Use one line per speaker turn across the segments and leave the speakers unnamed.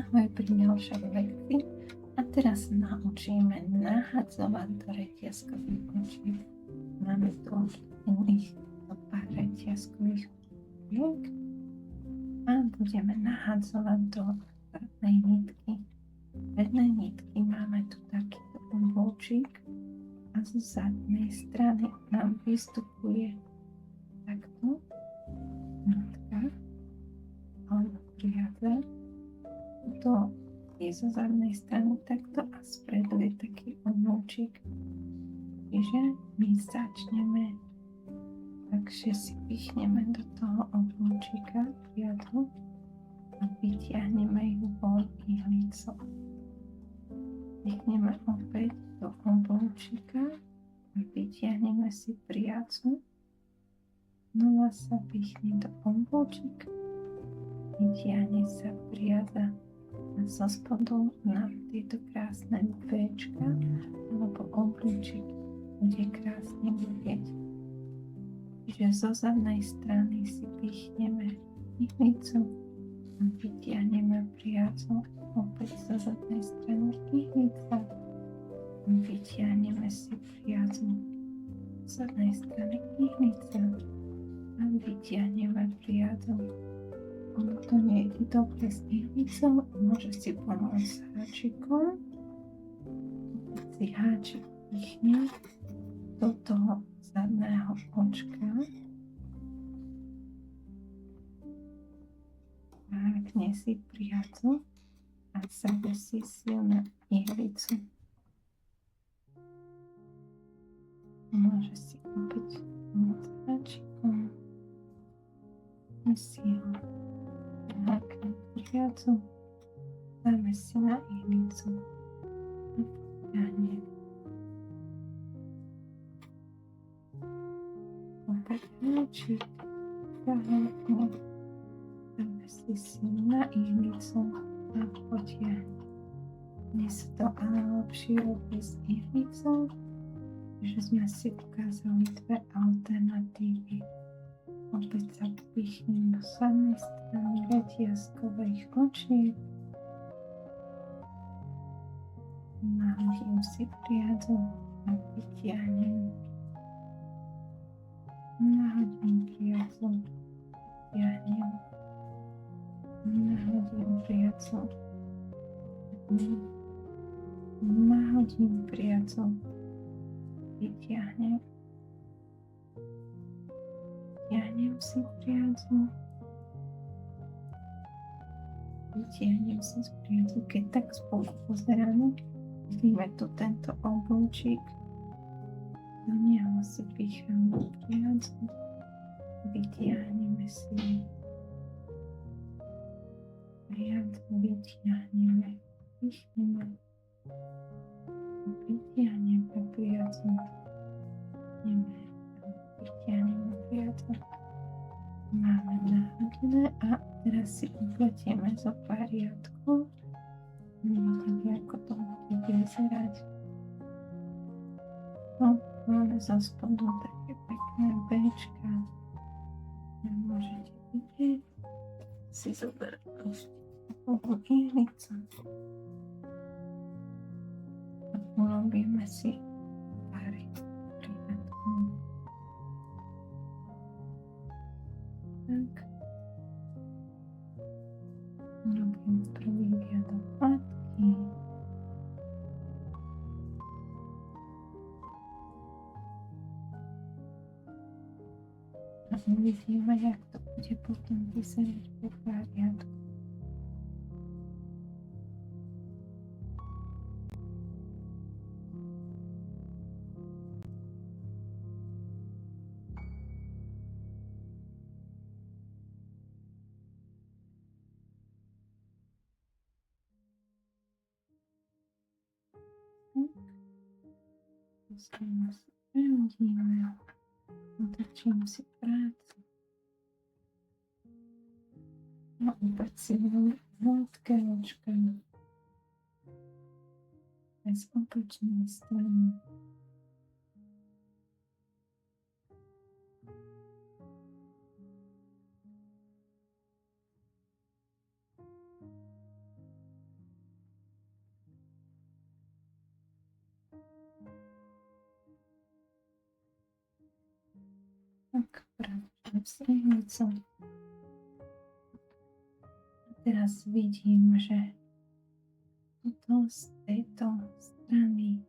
Ahoj pri ďalšej lekcii a teraz sa naučíme nahadzovať do reťazkových očiek. Máme tu odlepených pár reťazkových očiek a budeme nahadzovať do zadnej nitky. Z jednej nitky máme tu takýto obloučik a z zadnej strany nám vystupuje takto nitka alebo priadza. To je zo zadnej strany takto a spredu je taký obloučik. Čiže my začneme, takže si pichneme do toho obloučika priadlu a vytiahneme ju von ihlicou. Pichneme opäť do obloučika a vytiahneme si priadzu. Znova sa pichne do obloučika, vytiahne sa priadza a zo spodu na tieto krásne Včka alebo oblúčik bude krásne vidieť. Čiže zo zadnej strany si pichneme ihlicu a vytiahneme priadzu. Opäť zo zadnej strany ihlica a vytiahneme si priadzu. Z zadnej strany ihlica a vytiahneme priadzu. Ono to nie je dobre s ihlicou, môže si pomôcť s háčikom. Si háčik pichne do toho zadného očka. Hákne si priadzu a zavesí silnú ihlicu. Môže si opäť pomôcť háčikom. Si ho hákne priadzu, dáme si na ihlicu a potiahne. Opäť háčik, zahákne, dáme si na ihlicu a potiahne. Dnes to ale lepšie robí s ihlicou, že sme si ukázali dve alternatívy. Opäť sa pichnem do zadnej strany reťazkových očiek. Nahodím si priadzu a vytiahnem. Nahodím priadzu, vytiahnem. Nahodím priadzu, nahodím priadzu, vytiahnem. Vytiahnem si priadzu. Vytiahnem si z priadzu, keď tak spolu pozeráme. Vidíme tu tento obloučik. Do neho si picháme priadzu. Vytiahneme si priadzu, vytiahneme, pichneme. Vytiahneme priadzu. Vytiahneme priadzu. Máme nahodené a teraz si upletieme zo pár riadkov. Vidíte, ako to bude vyzerať. No, máme zo spodu také pekné Bčka. Môžete vidieť. Si zoberiem ihlicu. A urobíme si páry riadkov. Tak. Robím prvý riadok matky. A uvidíme, jak to bude potom vyzerať po pár riadku. Znovu sa prehodíme, otočím si prácu a opäť si robím hladké očka aj z opačnej strany. strednicu. A teraz vidím, že tuto z tejto strany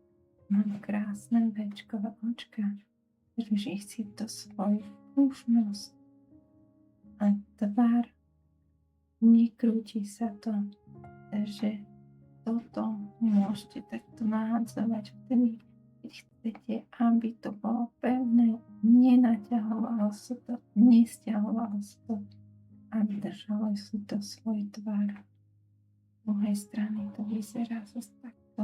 mám krásne béčkové očka. Drží si to svoju pružnosť a tvár. Nekrúti sa to, že toto môžete takto nahádzovať vtedy, keď chcete, aby to bolo pevné, nenaťahovalo sa to, nesťahovalo sa to a držalo si to svoj tvar. Z druhej strany to vyzerá zase takto.